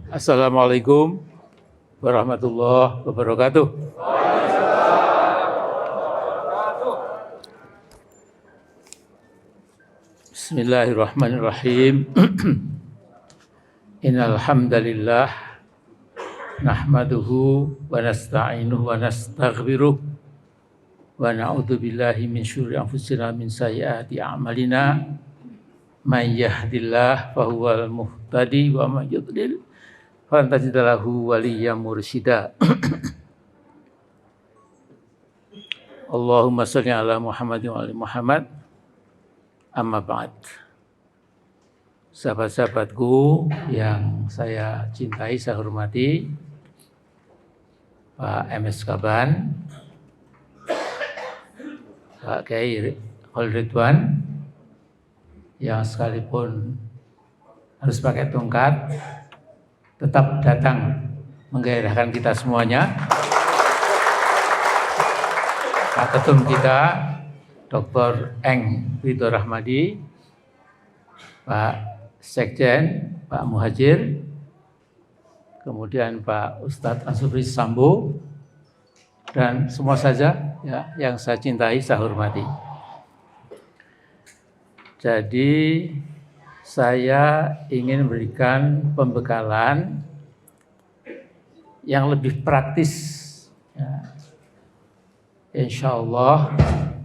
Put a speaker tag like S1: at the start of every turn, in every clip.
S1: Assalamualaikum warahmatullahi wabarakatuh. Bismillahirrahmanirrahim. Innal hamdalillah nahmaduhu wa nasta'inuhu wa nastaghfiruh wa na'udzu billahi min syururi anfusina min sayyiati a'malina. May yahdihillahu fahuwal muhtadi wa may yudlil falan tajida lahu waliyyan mursyida. Allahumma shalli ala Muhammadin wa ali Muhammad. Amma ba'd. Sahabat-sahabatku yang saya cintai, saya hormati, Pak MS Kaban, Pak Kiai Khalil Ridwan, yang sekalipun harus pakai tongkat, tetap datang menggairahkan kita semuanya. Pak Ketum kita, Dr. Eng Ridho Rahmadi, Pak Sekjen, Pak Muhajir, kemudian Pak Ustadz Ansufri Sambo, dan semua saja ya, yang saya cintai, saya hormati. Jadi saya ingin memberikan pembekalan yang lebih praktis. Ya. Insya Allah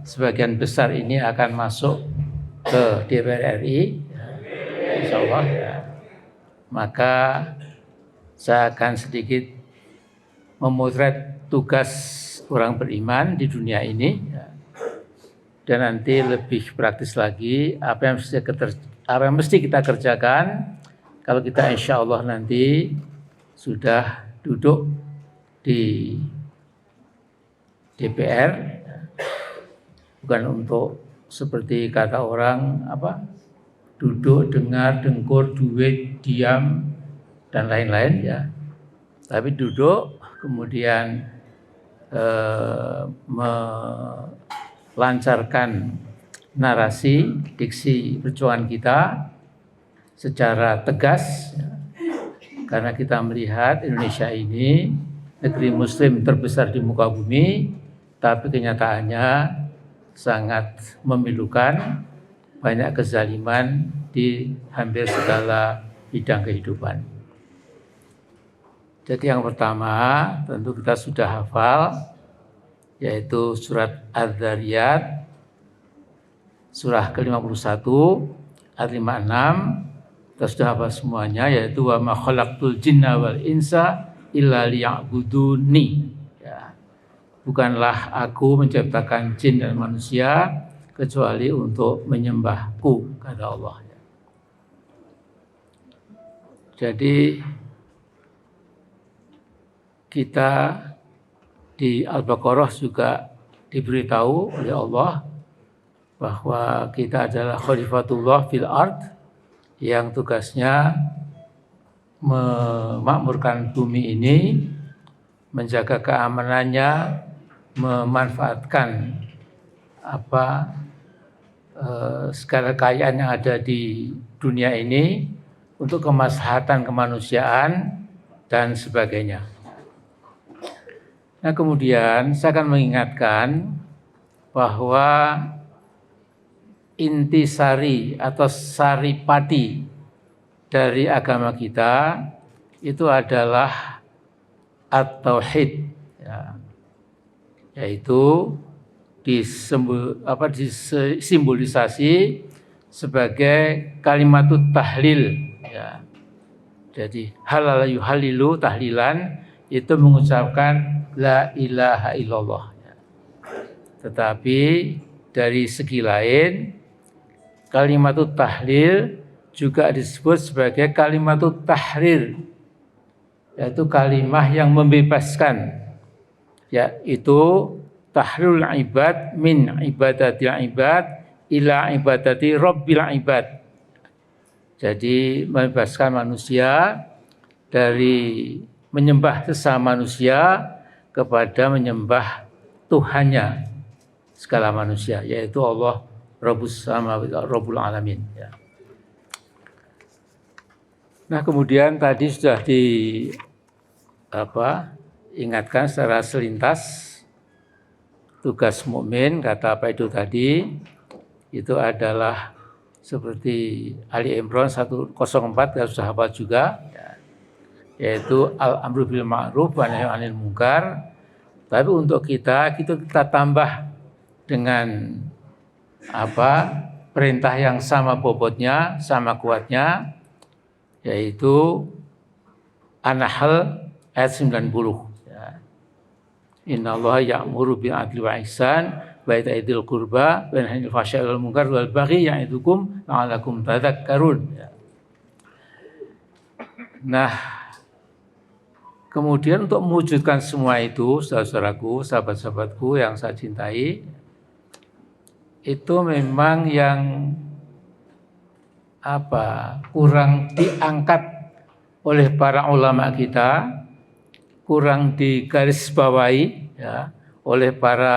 S1: sebagian besar ini akan masuk ke DPR RI. Insya Allah. Ya. Maka saya akan sedikit memotret tugas orang beriman di dunia ini. Ya. Dan nanti lebih praktis lagi apa yang mesti kita kerjakan kalau kita insya Allah nanti sudah duduk di DPR, bukan untuk seperti kata orang duduk, dengar, dengkur, duit, diam dan lain-lain ya, tapi duduk kemudian melancarkan narasi, diksi perjuangan kita secara tegas ya. Karena kita melihat Indonesia ini negeri muslim terbesar di muka bumi, tapi kenyataannya sangat memilukan, banyak kezaliman di hampir segala bidang kehidupan. Jadi yang pertama tentu kita sudah hafal, yaitu surat Az-Zariyat, surah ke-51, ayat 56, kita sudah hafal semuanya, yaitu wa ma khalaqtul jinna wal insa illa liya'buduni. Ya. Bukanlah aku menciptakan jin dan manusia kecuali untuk menyembahku, kata Allah. Jadi kita di Al-Baqarah juga diberitahu oleh Allah bahwa kita adalah khalifatullah fil ard, yang tugasnya memakmurkan bumi ini, menjaga keamanannya, memanfaatkan segala kekayaan yang ada di dunia ini untuk kemaslahatan kemanusiaan dan sebagainya. Nah, kemudian saya akan mengingatkan bahwa intisari atau saripati dari agama kita itu adalah at-tauhid, ya, yaitu disimbolisasi sebagai kalimatut tahlil. Ya. Jadi halal yuhalilu tahlilan itu mengucapkan la ilaha illallah. Ya. Tetapi dari segi lain, kalimatut tahlil juga disebut sebagai kalimatut tahrir, yaitu kalimah yang membebaskan, yaitu tahrirul ibad min ibadatil ibad ila ibadati rabbil ibad. Jadi membebaskan manusia dari menyembah sesama manusia kepada menyembah Tuhannya segala manusia, yaitu Allah Rabbus Samawati Rabbul Alamin. Ya. Nah, kemudian tadi sudah ingatkan secara selintas tugas mukmin, kata apa itu tadi, itu adalah seperti Ali Imran 104, kita sudah hafal juga, yaitu al-amru bil ma'ruf wa nahyi 'anil munkar. Tapi untuk kita tambah dengan perintah yang sama bobotnya, sama kuatnya, yaitu An-Nahl ayat 90. Innallaha ya'muru bil 'adli wa ihsan wa ita'i dzil qurba wa yanha 'anil fahsya'i wal munkar wal baghi ya'idukum la'allakum tadhakkarun. Nah, kemudian untuk mewujudkan semua itu, saudara-saudaraku, sahabat-sahabatku yang saya cintai, itu memang yang kurang diangkat oleh para ulama kita, kurang digarisbawahi oleh para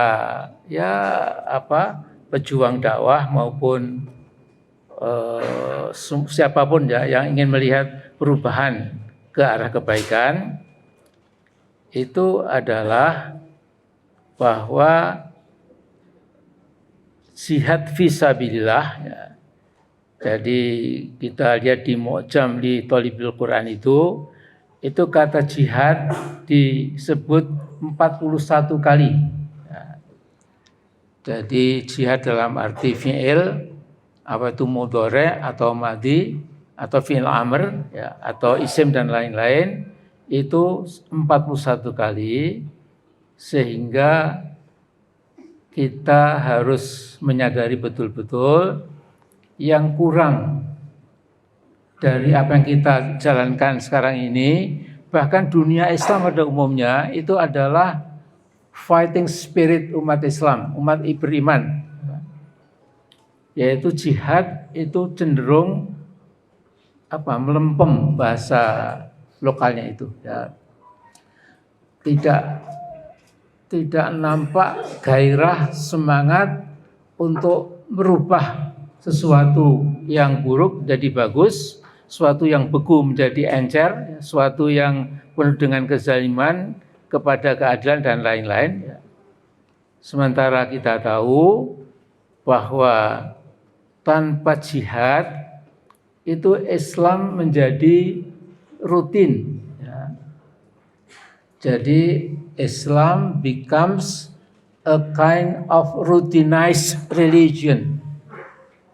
S1: pejuang dakwah maupun siapapun yang ingin melihat perubahan ke arah kebaikan, itu adalah bahwa jihad fisabilillah. Jadi kita lihat di Mu'jam li Thalibil Quran itu kata jihad disebut 41 kali. Jadi jihad dalam arti fi'il, apa itu mudhari atau madhi atau fi'il amr atau isim dan lain-lain, itu 41 kali, sehingga kita harus menyadari betul-betul yang kurang dari apa yang kita jalankan sekarang ini, bahkan dunia Islam pada umumnya, itu adalah fighting spirit umat Islam, umat beriman, yaitu jihad itu cenderung melempem, bahasa lokalnya itu tidak nampak gairah, semangat untuk merubah sesuatu yang buruk menjadi bagus, sesuatu yang beku menjadi encer, sesuatu yang penuh dengan kezaliman kepada keadilan dan lain-lain. Sementara kita tahu bahwa tanpa jihad itu Islam menjadi rutin. Jadi Islam becomes a kind of routinized religion.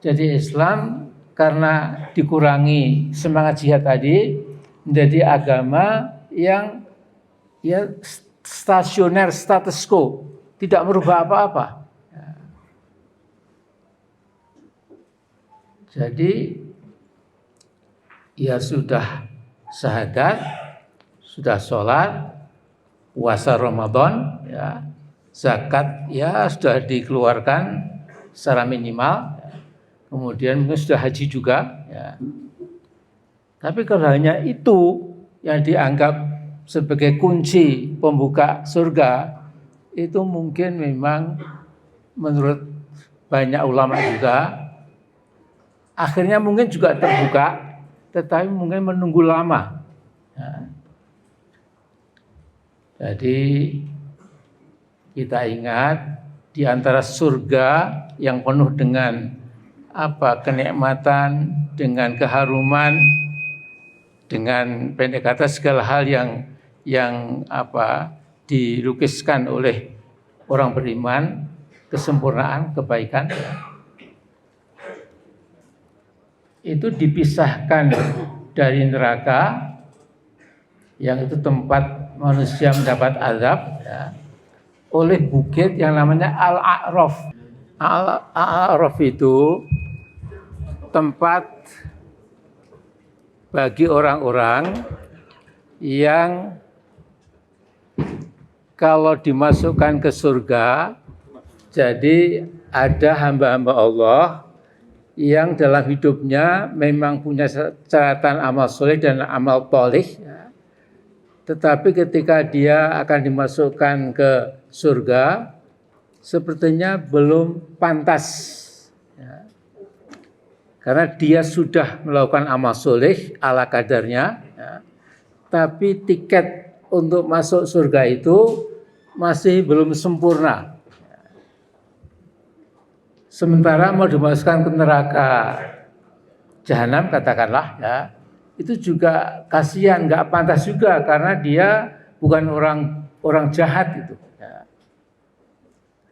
S1: Jadi Islam karena dikurangi semangat jihad tadi menjadi agama yang stasioner, status quo, tidak merubah apa-apa. Jadi sudah syahadat, sudah sholat, puasa Ramadan, zakat sudah dikeluarkan secara minimal, kemudian mungkin sudah haji juga. Tapi kalau hanya itu yang dianggap sebagai kunci pembuka surga, itu mungkin memang menurut banyak ulama juga, akhirnya mungkin juga terbuka, tetapi mungkin menunggu lama. Jadi kita ingat, di antara surga yang penuh dengan kenikmatan, dengan keharuman, dengan pendek kata segala hal yang dilukiskan oleh orang beriman, kesempurnaan, kebaikan, itu dipisahkan dari neraka, yang itu tempat manusia mendapat azab, oleh bukit yang namanya Al-A'raf. Al-A'raf itu tempat bagi orang-orang yang kalau dimasukkan ke surga, jadi ada hamba-hamba Allah yang dalam hidupnya memang punya catatan amal soleh dan amal tholih, tetapi ketika dia akan dimasukkan ke surga, sepertinya belum pantas. karena dia sudah melakukan amal soleh ala kadarnya, ya, tapi tiket untuk masuk surga itu masih belum sempurna. Sementara mau dimasukkan ke neraka jahanam katakanlah, ya, itu juga kasihan, nggak pantas juga karena dia bukan orang jahat gitu.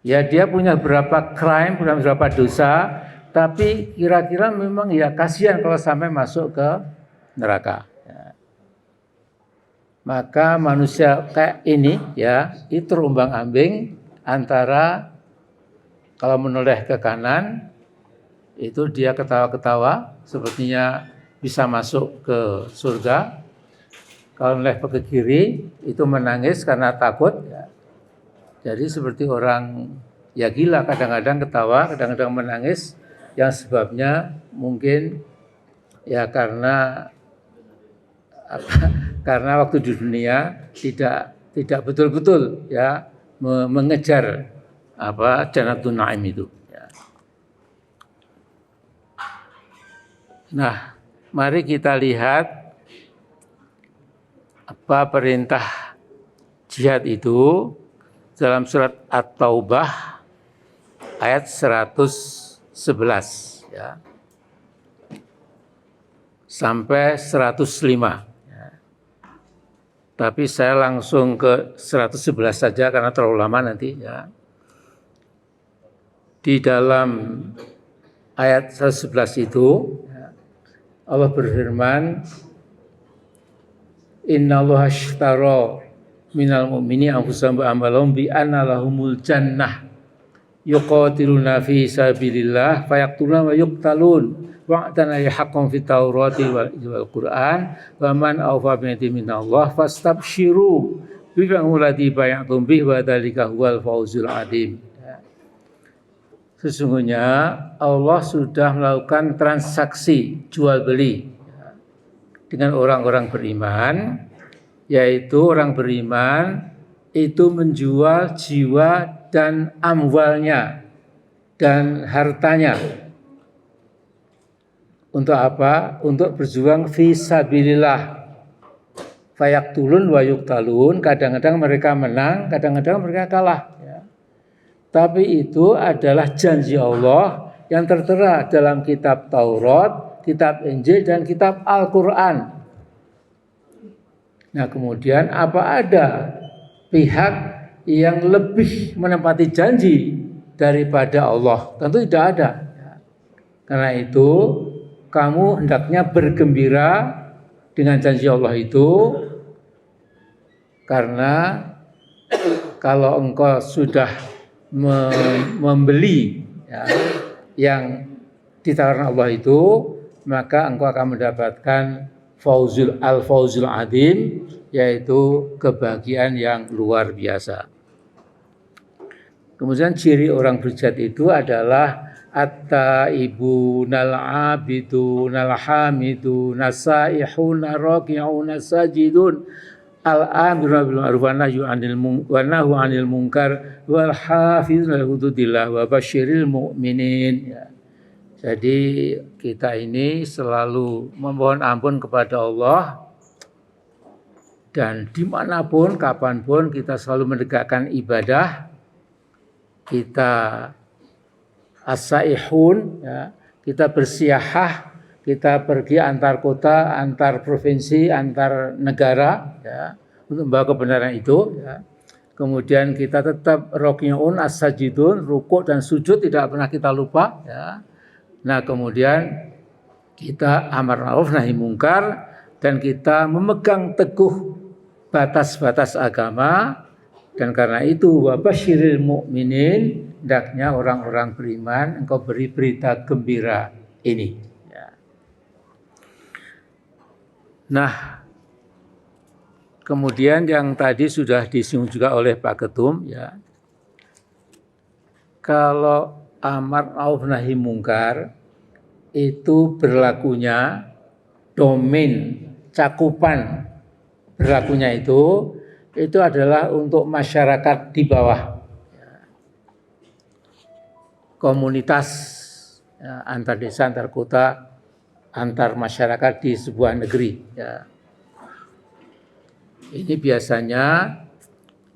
S1: Ya dia punya berapa crime, punya berapa dosa, tapi kira-kira memang ya kasihan kalau sampai masuk ke neraka. Ya. Maka manusia kayak ini ya itu terombang-ambing antara kalau menoleh ke kanan itu dia ketawa-ketawa sepertinya bisa masuk ke surga. Kalau menoleh ke kiri itu menangis karena takut. Ya. Jadi seperti orang ya gila, kadang-kadang ketawa, kadang-kadang menangis, yang sebabnya mungkin ya karena karena waktu di dunia tidak betul-betul ya mengejar Jannatun Naim itu. Ya. Nah, mari kita lihat apa perintah jihad itu dalam surat At-Taubah ayat 111 ya, sampai 105 ya. Tapi saya langsung ke 111 saja karena terlalu lama nanti ya. Di dalam ayat 111 itu ya, Allah berfirman, Innallaha ashtara minal mu'mini anfusahum wa amwalahum bi anna lahumul jannah yuqatiluna fi sabilillah fayaqtuluna wa yuqtalun wa'dan haqqan fit taurati wal Qur'an wa man awfa bi minallah fastabshiru bi ma'ulati bay'atum bihi wa dzalika huwal fawzul adzim. Sesungguhnya Allah sudah melakukan transaksi jual beli dengan orang-orang beriman, yaitu orang beriman itu menjual jiwa dan amwalnya dan hartanya. Untuk apa? Untuk berjuang fi sabilillah. Fayaktulun wa yuktalun, kadang-kadang mereka menang, kadang-kadang mereka kalah. Ya. Tapi itu adalah janji Allah yang tertera dalam kitab Taurat, kitab Injil, dan kitab Al-Quran. Nah kemudian apa ada pihak yang lebih menepati janji daripada Allah? Tentu tidak ada. Karena itu kamu hendaknya bergembira dengan janji Allah itu, karena kalau engkau sudah membeli ya, yang ditawarkan Allah itu, maka engkau akan mendapatkan Fauzul Adzim, yaitu kebahagiaan yang luar biasa. Kemudian ciri orang berjihad itu adalah at-taibunal abidunal hamidunal saihunal raki'unal sajidun al-amiruna bil ma'ruf wa nahyu 'anil munkar wal hafizuna li hududillah wa basyiril mu'minin. Ya. Jadi kita ini selalu memohon ampun kepada Allah, dan dimanapun, kapanpun kita selalu menegakkan ibadah. Kita as-saihun, ya, kita bersiyahah, kita pergi antar kota, antar provinsi, antar negara, ya, untuk membawa kebenaran itu. Ya. Kemudian kita tetap roki'un as-sajidun, rukuk dan sujud tidak pernah kita lupa. Ya. Nah kemudian kita amar ma'ruf nahi mungkar, dan kita memegang teguh batas-batas agama, dan karena itu wa basyiril mu'minin, hendaknya orang-orang beriman engkau beri berita gembira ini. Ya. Nah kemudian yang tadi sudah disinggung juga oleh Pak Ketum, ya, kalau amar ma'ruf nahi mungkar itu berlakunya domain cakupan berlakunya itu adalah untuk masyarakat di bawah, komunitas ya, antar desa, antar kota, antar masyarakat di sebuah negeri. Ya. Ini biasanya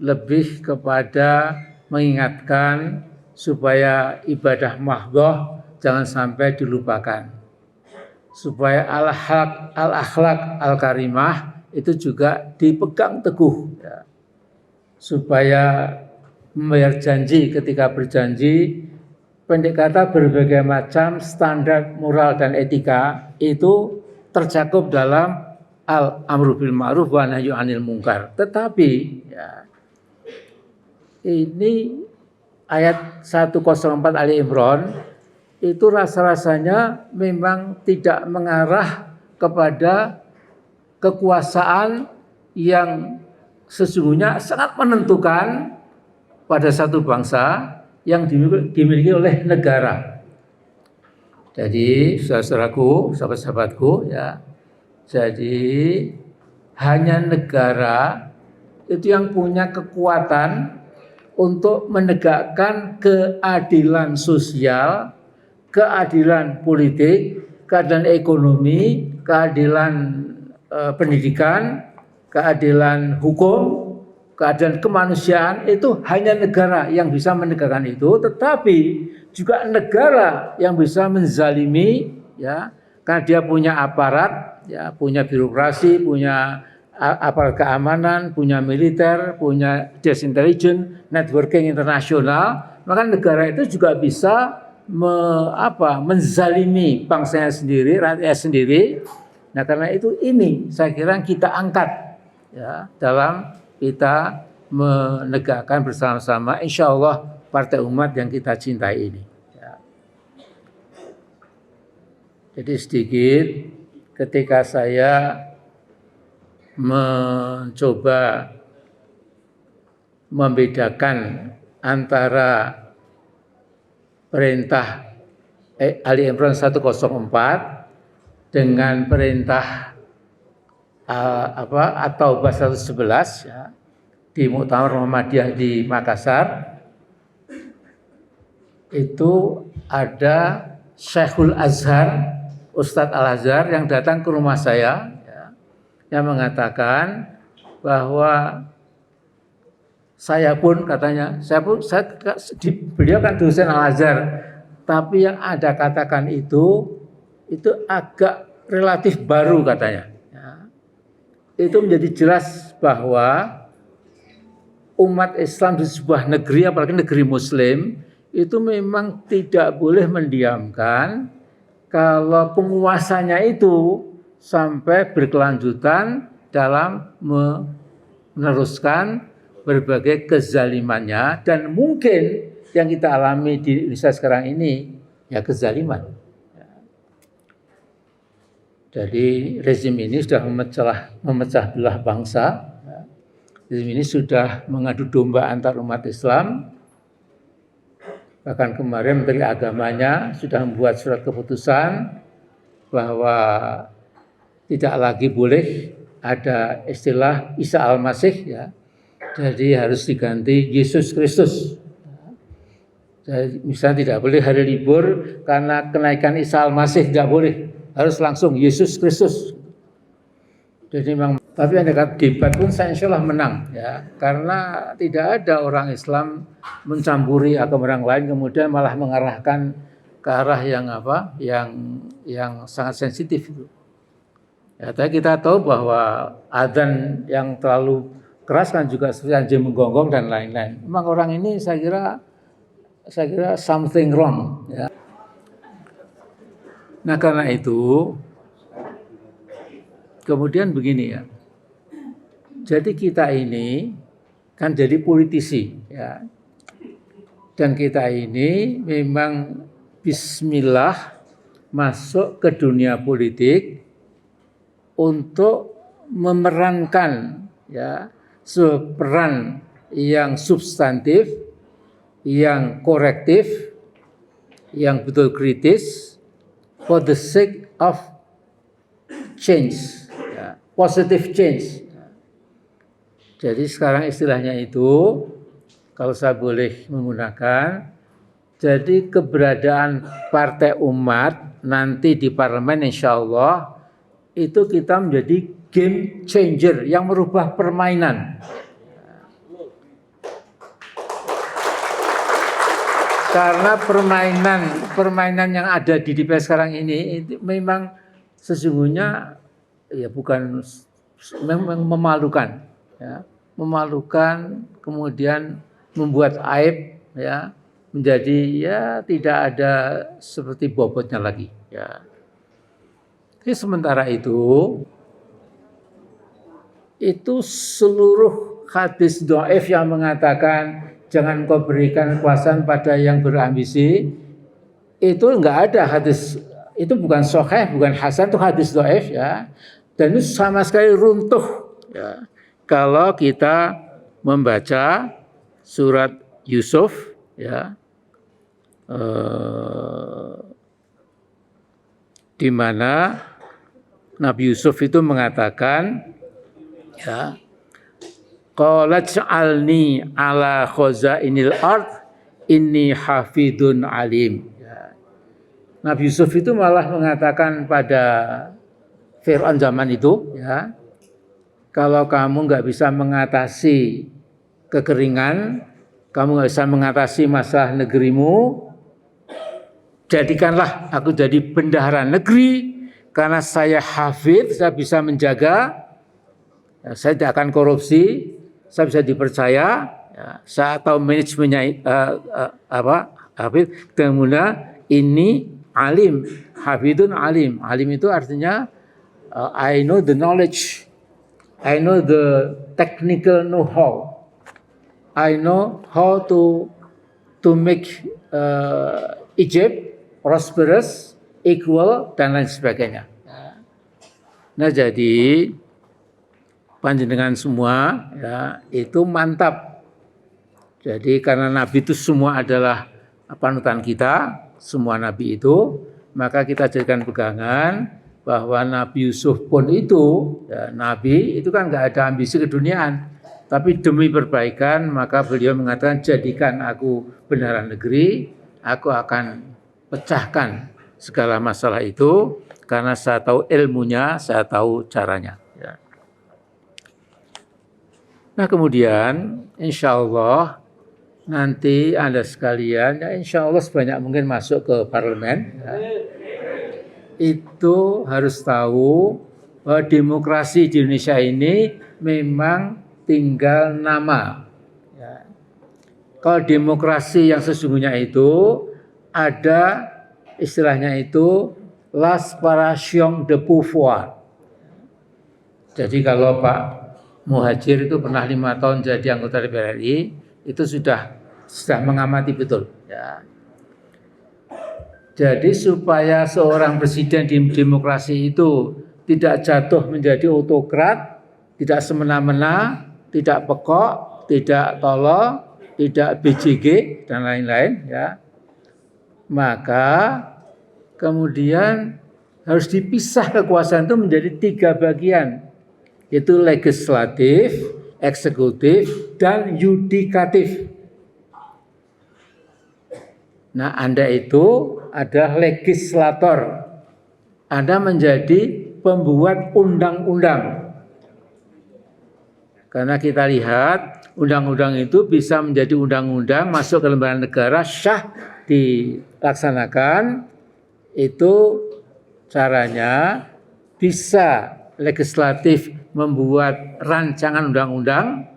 S1: lebih kepada mengingatkan supaya ibadah mahdhah jangan sampai dilupakan. Supaya al-akhlak al-karimah itu juga dipegang teguh. Ya. Supaya membayar janji ketika berjanji, pendek kata berbagai macam standar moral dan etika itu tercakup dalam al-amru bil ma'ruf wa nahyu 'anil munkar. Tetapi ya, ini ayat 104 Ali Imran itu rasa-rasanya memang tidak mengarah kepada kekuasaan yang sesungguhnya sangat menentukan pada satu bangsa yang dimiliki oleh negara. Jadi saudaraku, sahabat-sahabatku ya. Jadi hanya negara itu yang punya kekuatan untuk menegakkan keadilan sosial, keadilan politik, keadilan ekonomi, keadilan pendidikan, keadilan hukum, keadilan kemanusiaan. Itu hanya negara yang bisa menegakkan itu, tetapi juga negara yang bisa menzalimi ya, karena dia punya aparat, ya, punya birokrasi, punya aparat keamanan, punya militer, punya intelligence, networking internasional, maka negara itu juga bisa menzalimi bangsanya sendiri, rakyatnya sendiri. Nah, karena itu ini saya kira kita angkat ya, dalam kita menegakkan bersama-sama insya Allah partai umat yang kita cintai ini. Ya. Jadi sedikit ketika saya mencoba membedakan antara perintah Ali Imran 104 dengan perintah At-Taubah 111 ya, di Muktamar Muhammadiyah di Makassar, itu ada Syekhul Azhar, Ustadz Al-Azhar yang datang ke rumah saya ya, yang mengatakan bahwa saya pun katanya, beliau kan dosen Al-Azhar, tapi yang Anda katakan itu agak relatif baru katanya. Ya. Itu menjadi jelas bahwa umat Islam di sebuah negeri, apalagi negeri Muslim, itu memang tidak boleh mendiamkan kalau penguasanya itu sampai berkelanjutan dalam meneruskan berbagai kezalimannya, dan mungkin yang kita alami di Indonesia sekarang ini ya kezaliman. Jadi rezim ini sudah memecah belah bangsa. Rezim ini sudah mengadu domba antar umat Islam. Bahkan kemarin Menteri Agamanya sudah membuat surat keputusan bahwa tidak lagi boleh ada istilah Isa Al-Masih ya. Jadi harus diganti Yesus Kristus. Jadi misalnya tidak boleh hari libur karena kenaikan Isa Al-Masih, tidak boleh. Harus langsung Yesus Kristus. Jadi memang, tapi ada debat pun saya insya Allah menang ya, karena tidak ada orang Islam mencampuri agama orang lain kemudian malah mengarahkan ke arah yang sangat sensitif itu. Ya, tapi kita tahu bahwa adzan yang terlalu keras kan juga seperti anjing menggonggong dan lain-lain. Memang orang ini saya kira something wrong ya. Nah, karena itu kemudian begini ya. Jadi kita ini kan jadi politisi ya. Dan kita ini memang bismillah masuk ke dunia politik untuk memerankan ya seperan yang substantif, yang korektif, yang betul kritis for the sake of change, ya, positive change. Jadi sekarang istilahnya itu, kalau saya boleh menggunakan, Jadi keberadaan Partai Umat nanti di parlemen insya Allah itu kita menjadi game changer yang merubah permainan. Karena permainan yang ada di DPR sekarang ini itu memang sesungguhnya ya bukan memang memalukan, ya, memalukan, kemudian membuat aib, ya, menjadi ya tidak ada seperti bobotnya lagi, ya. Jadi sementara itu seluruh hadis dhaif yang mengatakan jangan kau berikan kekuasaan pada yang berambisi, itu enggak ada hadis, itu bukan sahih, bukan hasan, itu hadis dhaif, ya. Dan itu sama sekali runtuh, ya, kalau kita membaca surat Yusuf, ya, di mana Nabi Yusuf itu mengatakan, ya, qala ja'alni ala khazainil ard inni hafidun alim, ya. Nabi Yusuf itu malah mengatakan pada Fir'aun zaman itu, ya, kalau kamu nggak bisa mengatasi kekeringan, kamu nggak bisa mengatasi masalah negerimu, jadikanlah aku jadi bendahara negeri, karena saya hafidh, saya bisa menjaga, ya, saya tidak akan korupsi, saya bisa dipercaya, ya, saya tahu manajemennya hafidh, kemudian ini alim, hafidun alim. Alim itu artinya I know the knowledge, I know the technical know-how, I know how to make Egypt prosperous, equal, dan lain sebagainya. Nah, jadi panjenengan semua, ya, itu mantap. Jadi karena Nabi itu semua adalah panutan kita, semua Nabi itu, maka kita jadikan pegangan bahwa Nabi Yusuf pun itu, ya, Nabi itu kan nggak ada ambisi keduniaan, tapi demi perbaikan maka beliau mengatakan jadikan aku bendahara negeri, aku akan pecahkan segala masalah itu karena saya tahu ilmunya, saya tahu caranya, ya. Nah kemudian insya Allah nanti Anda sekalian, ya insya Allah sebanyak mungkin masuk ke parlemen, ya, itu harus tahu bahwa demokrasi di Indonesia ini memang tinggal nama, ya. Kalau demokrasi yang sesungguhnya itu ada istilahnya itu la séparation de pouvoir. Jadi kalau Pak Muhajir itu pernah 5 tahun jadi anggota DPR RI, itu sudah mengamati betul, ya. Jadi supaya seorang presiden di demokrasi itu tidak jatuh menjadi autokrat, tidak semena-mena, tidak pekok, tidak tolol, tidak BJG dan lain-lain, ya. Maka kemudian harus dipisah kekuasaan itu menjadi 3 bagian, yaitu legislatif, eksekutif, dan yudikatif. Nah, Anda itu adalah legislator, Anda menjadi pembuat undang-undang. Karena kita lihat undang-undang itu bisa menjadi undang-undang masuk ke lembaga negara, syah dilaksanakan, itu caranya bisa legislatif membuat rancangan undang-undang,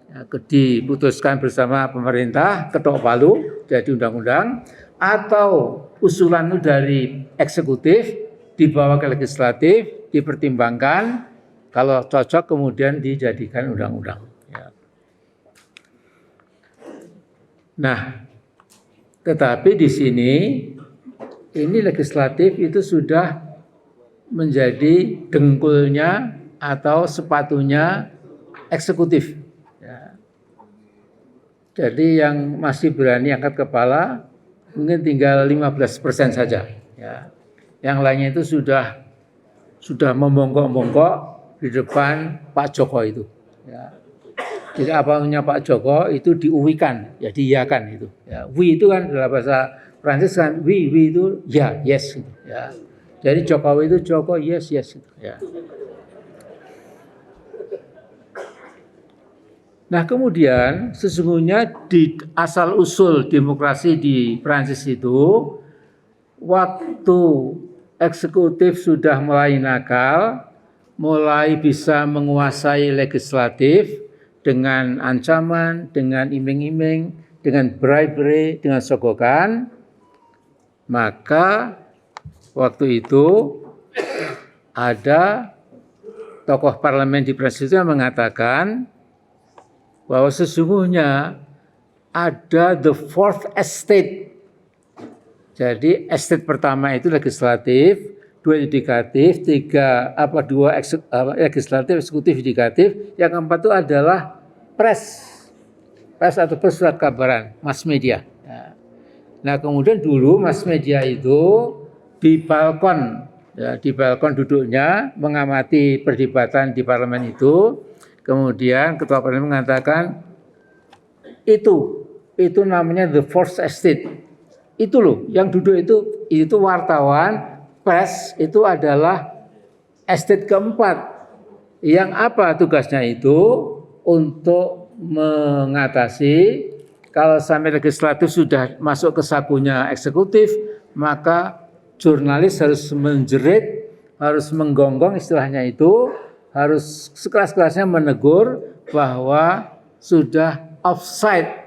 S1: ya, diputuskan bersama pemerintah, ketok palu jadi undang-undang, atau usulan itu dari eksekutif dibawa ke legislatif, dipertimbangkan, kalau cocok kemudian dijadikan undang-undang, ya. Nah, tetapi di sini ini legislatif itu sudah menjadi dengkulnya atau sepatunya eksekutif, ya. Jadi yang masih berani angkat kepala mungkin tinggal 15% saja, ya. Yang lainnya itu sudah membongkok-bongkok di depan Pak Jokowi itu, ya. Jadi apanya Pak Joko itu diuwikan, ya diiyakan itu. Ya, we itu kan dalam bahasa Prancis kan we itu ya, yes gitu, ya. Jadi Jokowi itu Joko, yes gitu, ya. Nah kemudian sesungguhnya di asal usul demokrasi di Prancis itu waktu eksekutif sudah mulai nakal, mulai bisa menguasai legislatif dengan ancaman, dengan iming-iming, dengan bribery, dengan sogokan, maka waktu itu ada tokoh parlemen di Prancis yang mengatakan bahwa sesungguhnya ada the fourth estate. Jadi estate pertama itu legislatif, 2 yudikatif, 2 legislatif, eksekutif, yudikatif. Yang keempat itu adalah press atau surat kabaran, mass media. Nah kemudian dulu mass media itu di balkon duduknya mengamati perdebatan di parlemen itu. Kemudian ketua parlemen mengatakan itu namanya the fourth estate. Itu loh yang duduk itu wartawan, press itu adalah estate keempat. Yang apa tugasnya itu? Untuk mengatasi kalau sampai legislatif sudah masuk ke sakunya eksekutif, maka jurnalis harus menjerit, harus menggonggong istilahnya itu, harus sekeras-kerasnya menegur bahwa sudah offside,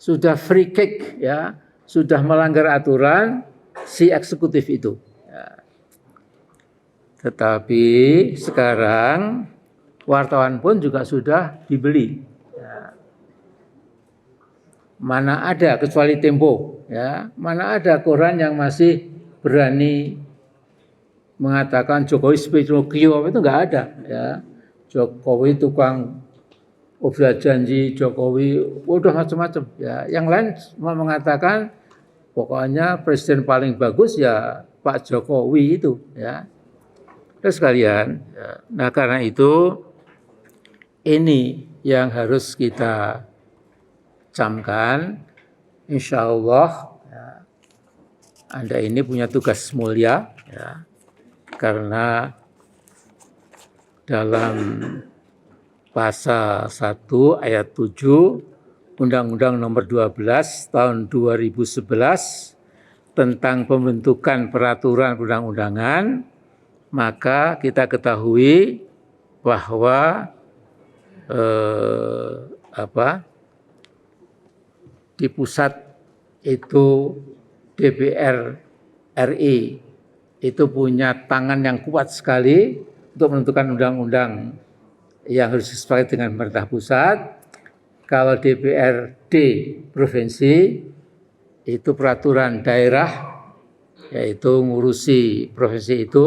S1: sudah free kick, ya, sudah melanggar aturan si eksekutif itu. Ya. Tetapi sekarang wartawan pun juga sudah dibeli. Ya. Mana ada kecuali Tempo, ya, mana ada koran yang masih berani mengatakan Jokowi Pinocchio, itu enggak ada, ya. Jokowi tukang obral janji, Jokowi udah macam-macam, ya. Yang lain cuma mengatakan pokoknya presiden paling bagus ya Pak Jokowi itu, ya. Terus sekalian, ya. Nah karena itu ini yang harus kita camkan, insya Allah, ya, Anda ini punya tugas mulia, ya. Karena dalam pasal 1 ayat 7 Undang-Undang Nomor 12 tahun 2011 tentang pembentukan peraturan perundang-undangan, maka kita ketahui bahwa di pusat itu DPR RI itu punya tangan yang kuat sekali untuk menentukan undang-undang yang harus disepakati dengan pemerintah pusat. Kalau DPRD provinsi itu peraturan daerah, yaitu ngurusi provinsi itu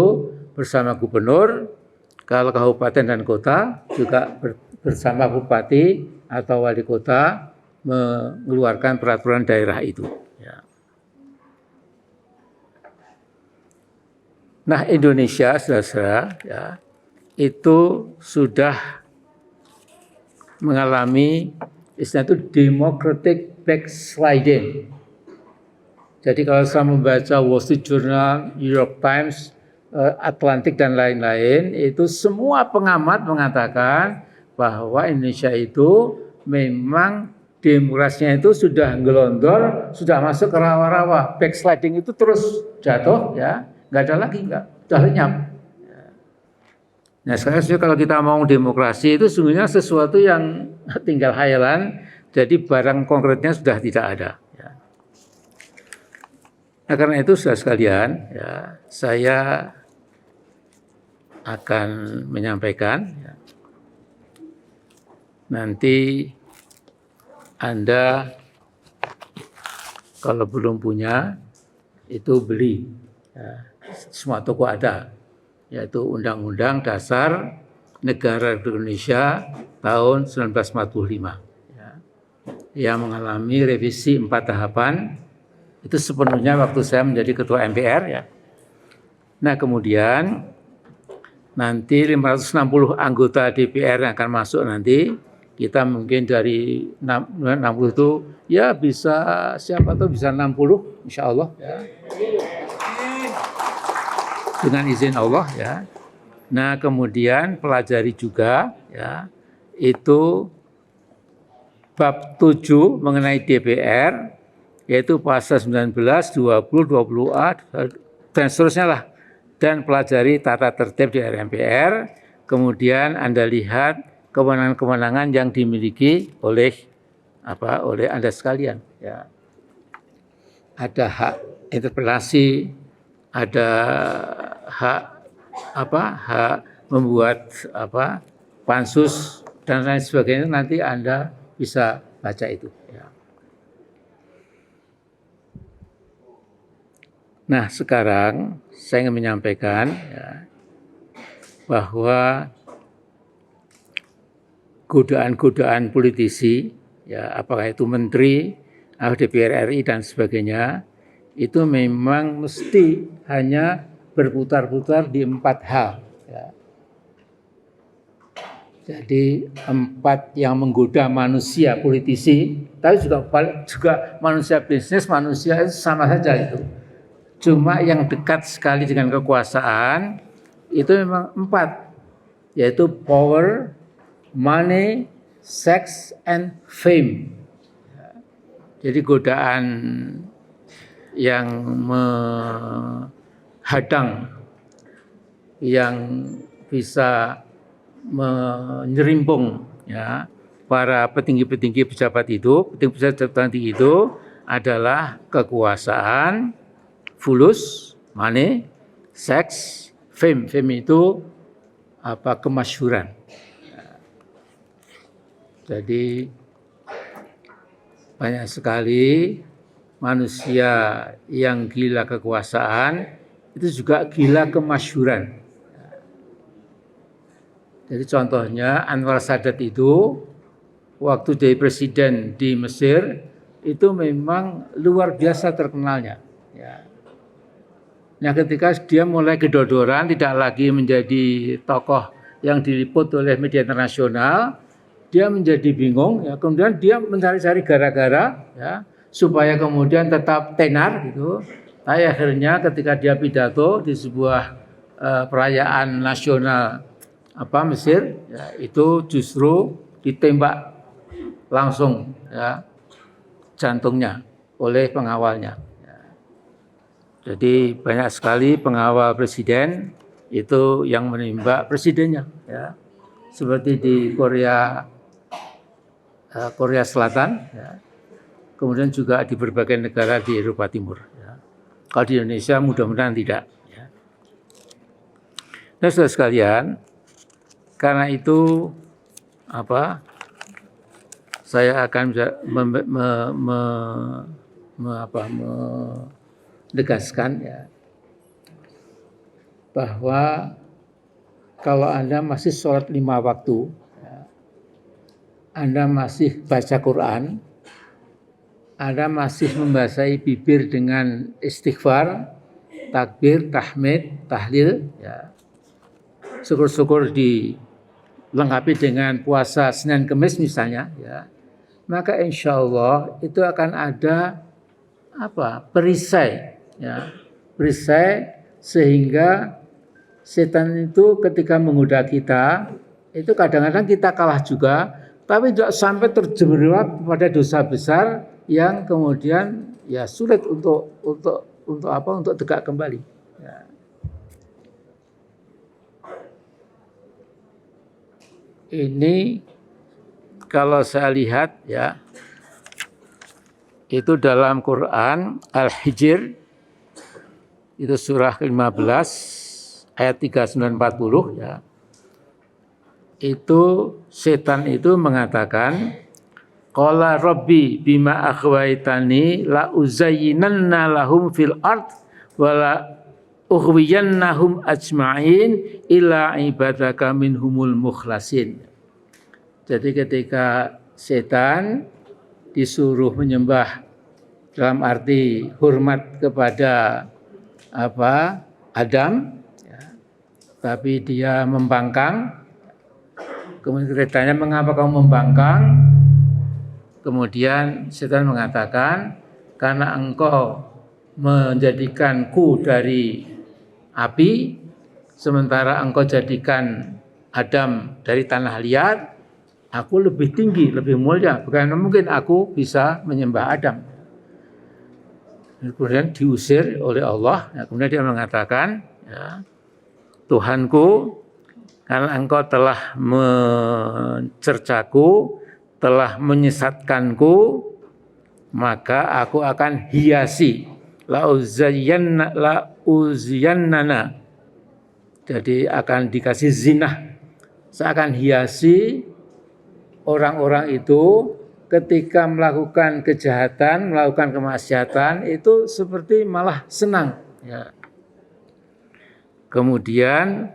S1: bersama gubernur. Kalau kabupaten dan kota juga bersama bupati atau wali kota mengeluarkan peraturan daerah itu. Ya. Nah Indonesia, saudara-saudara, ya, itu sudah mengalami istilah itu democratic backsliding. Jadi kalau saya membaca Wall Street Journal, New York Times, Atlantic dan lain-lain, itu semua pengamat mengatakan bahwa Indonesia itu memang demokrasinya itu sudah gelondor, sudah masuk ke rawa-rawa. Backsliding itu terus jatuh, ya, nggak ada lagi, sudah lenyap. Nah sekarang kalau kita mau demokrasi itu sesungguhnya sesuatu yang tinggal hayalan, jadi barang konkretnya sudah tidak ada. Ya. Nah karena itu saudara sekalian, ya, saya akan menyampaikan, ya, nanti Anda kalau belum punya itu beli, ya, semua toko ada, yaitu Undang-Undang Dasar Negara Republik Indonesia tahun 1945, ya, yang mengalami revisi 4 tahapan, itu sepenuhnya waktu saya menjadi Ketua MPR, ya. Nah kemudian nanti 560 anggota DPR yang akan masuk nanti kita mungkin dari 60 itu ya bisa siapa tahu bisa 60 insya Allah ya. Dengan izin Allah ya. Nah kemudian pelajari juga ya itu bab 7 mengenai DPR yaitu pasal 19, 20, 20A dan seterusnya lah. Dan pelajari tata tertib di MPR, kemudian Anda lihat kewenangan-kewenangan yang dimiliki oleh Anda sekalian ya. Ada hak interpelasi, ada hak membuat pansus dan lain sebagainya, nanti Anda bisa baca itu ya. Nah sekarang saya ingin menyampaikan ya, bahwa godaan-godaan politisi, ya apakah itu menteri, DPR RI dan sebagainya, itu memang mesti hanya berputar-putar di 4 hal. Ya. Jadi 4 yang menggoda manusia politisi, tapi juga manusia bisnis, manusia itu sama saja itu. Cuma yang dekat sekali dengan kekuasaan itu memang 4, yaitu power, money, sex, and fame. Jadi godaan yang menghadang, yang bisa menyerimpung ya para petinggi-petinggi pejabat tinggi itu adalah kekuasaan, fulus, money, sex, fame. Fame itu kemasyhuran. Jadi banyak sekali manusia yang gila kekuasaan itu juga gila kemasyhuran. Jadi contohnya Anwar Sadat itu waktu jadi presiden di Mesir itu memang luar biasa terkenalnya. Ya. Nah ketika dia mulai kedodoran, tidak lagi menjadi tokoh yang diliput oleh media internasional, dia menjadi bingung. Ya, kemudian dia mencari-cari gara-gara, ya, supaya kemudian tetap tenar gitu. Tapi akhirnya ketika dia pidato di sebuah perayaan nasional Mesir, ya, itu justru ditembak langsung ya, jantungnya oleh pengawalnya. Ya. Jadi banyak sekali pengawal presiden itu yang menembak presidennya, ya. Seperti di Korea Selatan, ya. Kemudian juga di berbagai negara di Eropa Timur. Ya. Kalau di Indonesia mudah-mudahan tidak. Ya. Nah, saudara sekalian, karena itu saya akan menegaskan ya, bahwa kalau Anda masih sholat 5 waktu, ya, Anda masih baca Quran, Anda masih membasahi bibir dengan istighfar, takbir, tahmid, tahlil, ya, syukur-syukur dilengkapi dengan puasa Senin Kemis misalnya, ya, maka insya Allah itu akan ada perisai, ya, perisai sehingga setan itu ketika menggoda kita itu kadang-kadang kita kalah juga, tapi tidak sampai terjerembab pada dosa besar yang kemudian ya sulit untuk tegak kembali. Ya. Ini kalau saya lihat ya, itu dalam Quran Al-Hijr itu surah ke-15 ayat 39-40 ya. Itu setan itu mengatakan qala rabbi bima aghwaytani la uzayyinanna lahum fil ard wa la ughwiyannahum ajma'in illa ibadaka minhumul mukhlasin. Jadi ketika setan disuruh menyembah dalam arti hormat kepada Adam, ya, tapi dia membangkang, Kemudian ditanya, mengapa kamu membangkang? Kemudian setan mengatakan, karena engkau menjadikanku dari api, sementara engkau jadikan Adam dari tanah liat, aku lebih tinggi, lebih mulia. Bagaimana mungkin aku bisa menyembah Adam? Kemudian diusir oleh Allah. Kemudian dia mengatakan, ya, Tuhanku, karena engkau telah mencercaku, telah menyesatkanku, maka aku akan hiasi. La'uziyyannana. Jadi akan dikasih zinah. Saya akan hiasi orang-orang itu ketika melakukan kejahatan, melakukan kemaksiatan, itu seperti malah senang. Ya. Kemudian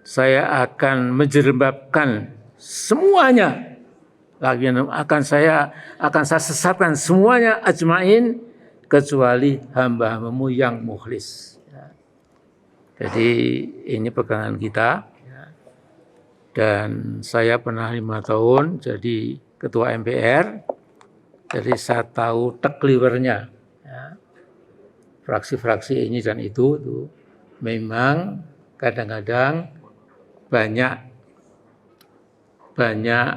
S1: saya akan menjerembabkan semuanya. Lagi akan saya sesatkan semuanya ajmain kecuali hamba-hambamu yang mukhlis. Ya. Jadi ini pegangan kita. Ya. Dan saya pernah 5 tahun jadi ketua MPR. Jadi saya tahu tekliwernya. Ya. Fraksi-fraksi ini dan itu memang kadang-kadang banyak banyak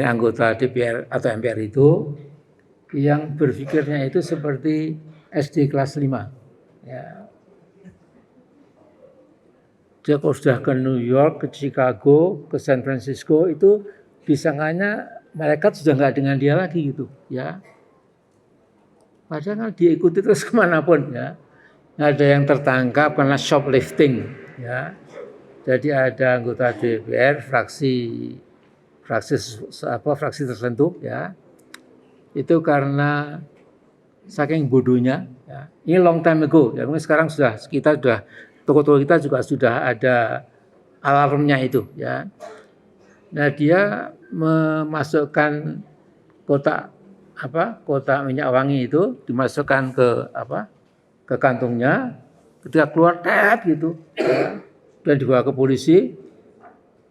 S1: anggota DPR atau MPR itu yang berpikirnya itu seperti SD kelas 5. Ya. Dia kalau sudah ke New York, ke Chicago, ke San Francisco itu disangkanya malaikat sudah nggak dengan dia lagi gitu, ya. Padahal diikuti terus kemanapun, ya. Ada yang tertangkap karena shoplifting, ya. Jadi ada anggota DPR fraksi tertentu, ya. Itu karena saking bodohnya, ya. Ini long time ago, ya. Mungkin sekarang toko-toko kita juga sudah ada alarmnya itu, ya. Nah, dia memasukkan kotak minyak wangi itu dimasukkan ke kantongnya, ketika keluar gitu, ya. Dan dibawa ke polisi,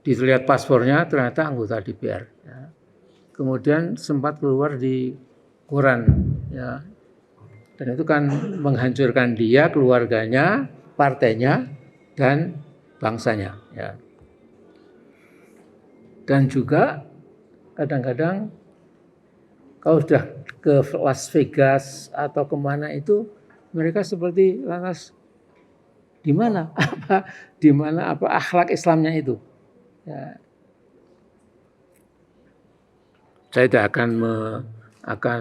S1: dilihat paspornya ternyata anggota DPR, ya. Kemudian sempat keluar di koran, ya. Dan itu kan menghancurkan dia, keluarganya, partainya, dan bangsanya, ya. Dan juga kadang-kadang kalau sudah ke Las Vegas atau kemana itu mereka seperti lantas di mana akhlak Islamnya itu. Ya. Saya tidak akan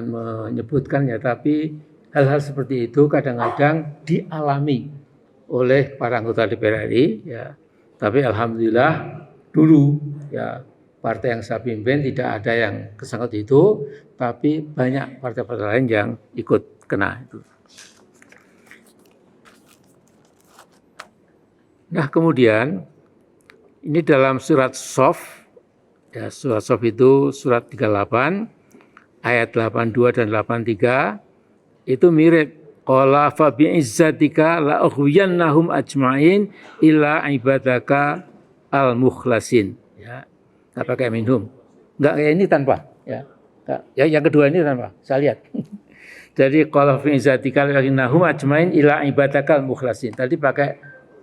S1: menyebutkan, ya, tapi hal-hal seperti itu kadang-kadang dialami oleh para anggota DPR RI, ya. Tapi alhamdulillah dulu, ya, partai yang saya pimpin tidak ada yang kesangkut itu, tapi banyak partai-partai lain yang ikut kena itu. Nah, kemudian ini dalam surat Shaf, ya, surat Shaf itu surat 38 ayat 82 dan 83 itu mirip. Qala fa bi'izzatika la ughwiyannahum ajma'in illa ibadaka al-mukhlasin, ya. Enggak pakai minhum. Enggak kayak ini tanpa, ya. Ya, yang kedua ini tanpa. Saya lihat. Jadi qala fa bi'izzatika la ughwiyannahum ajma'in illa ibadaka al-mukhlasin. Tadi pakai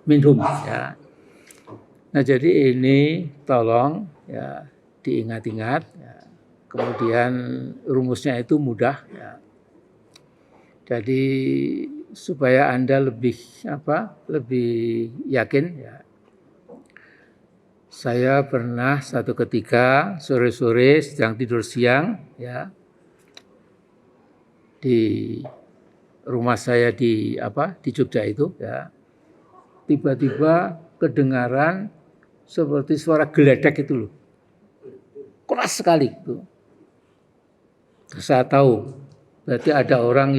S1: minhum, ya. Nah, jadi ini tolong, ya, diingat-ingat, ya. Kemudian rumusnya itu mudah, ya. Jadi supaya Anda lebih yakin, ya. Saya pernah satu ketika sore-sore sedang tidur siang, ya, di rumah saya di Jogja itu, ya. Tiba-tiba kedengaran seperti suara geledek itu loh. Keras sekali itu. Saya tahu berarti ada orang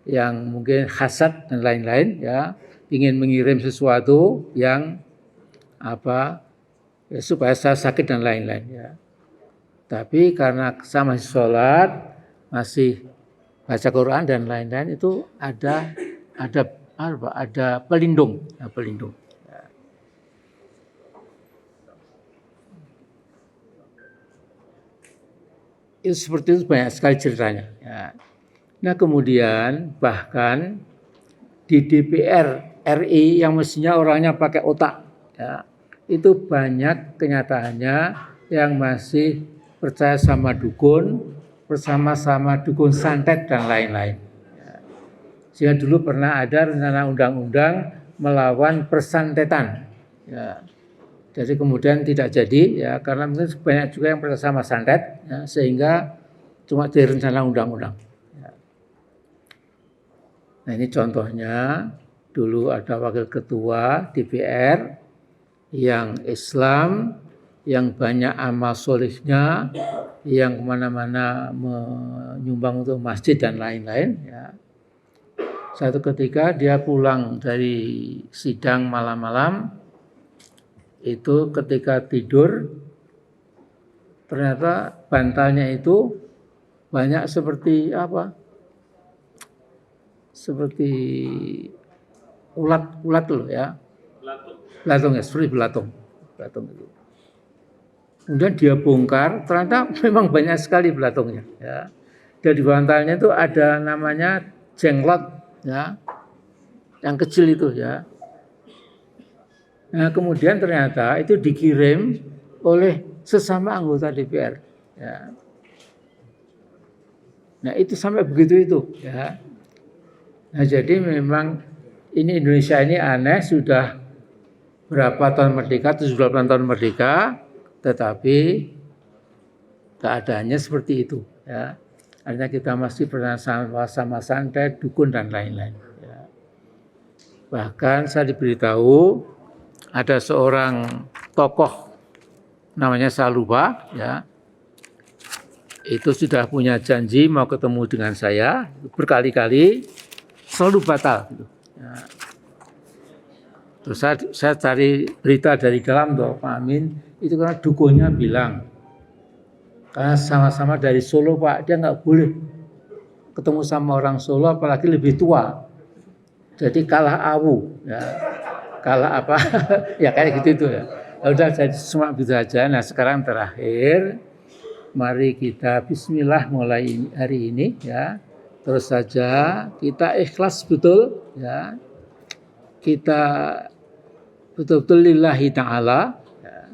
S1: yang mungkin hasad dan lain-lain, ya, ingin mengirim sesuatu yang ya, supaya saya sakit dan lain-lain, ya. Tapi karena saya masih sholat, masih baca Quran dan lain-lain, itu ada pelindung, ya, pelindung. Ya. Itu seperti itu banyak sekali ceritanya. Ya. Nah kemudian bahkan di DPR RI yang mestinya orangnya pakai otak, ya, itu banyak kenyataannya yang masih percaya sama dukun, bersama-sama dukun santet dan lain-lain. Ya. Sehingga dulu pernah ada rencana undang-undang melawan persantetan. Ya. Jadi kemudian tidak jadi, ya karena mungkin banyak juga yang percaya sama santet, ya, sehingga cuma di rencana undang-undang. Ya. Nah ini contohnya, dulu ada wakil ketua DPR yang Islam, yang banyak amal solihnya, yang kemana-mana menyumbang untuk masjid dan lain-lain. Ya. Satu ketika dia pulang dari sidang malam-malam, itu ketika tidur ternyata bantalnya itu banyak seperti apa? Seperti ulat loh ya. Belatung ya, seperti belatung itu. Kemudian dia bongkar, ternyata memang banyak sekali belatungnya. Ya. Dan di bantalnya itu ada namanya jenglot, ya, yang kecil itu ya. Nah kemudian ternyata itu dikirim oleh sesama anggota DPR. Ya. Nah itu sampai begitu itu. Ya. Nah jadi memang ini Indonesia ini aneh, sudah berapa tahun merdeka, 78 tahun merdeka, tetapi keadaannya seperti itu. Ya. Artinya kita masih bersama santet, dukun dan lain-lain. Ya. Bahkan saya diberitahu ada seorang tokoh namanya Saluba, ya, itu sudah punya janji mau ketemu dengan saya berkali-kali, selalu batal. Gitu. Ya. Terus saya cari berita dari dalam tuh Pak Amin, itu karena dukunnya bilang, karena sama-sama dari Solo Pak, dia nggak boleh ketemu sama orang Solo apalagi lebih tua, jadi kalah awu. Ya. Kalah apa? Ya kayak gitu itu ya. Udah jadi semua begitu aja. Nah sekarang terakhir, mari kita Bismillah mulai hari ini ya. Terus saja kita ikhlas betul ya. Kita betul-betul lillahi ta'ala. Ya.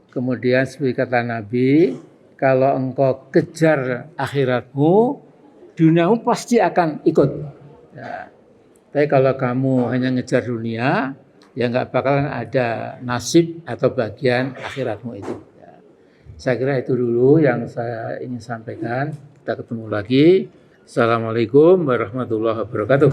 S1: Kemudian seperti kata Nabi, kalau engkau kejar akhiratmu, duniamu pasti akan ikut. Ya. Tapi kalau kamu hanya ngejar dunia, ya nggak bakalan ada nasib atau bagian akhiratmu itu. Ya. Saya kira itu dulu yang saya ingin sampaikan. Kita ketemu lagi. Assalamualaikum warahmatullahi wabarakatuh.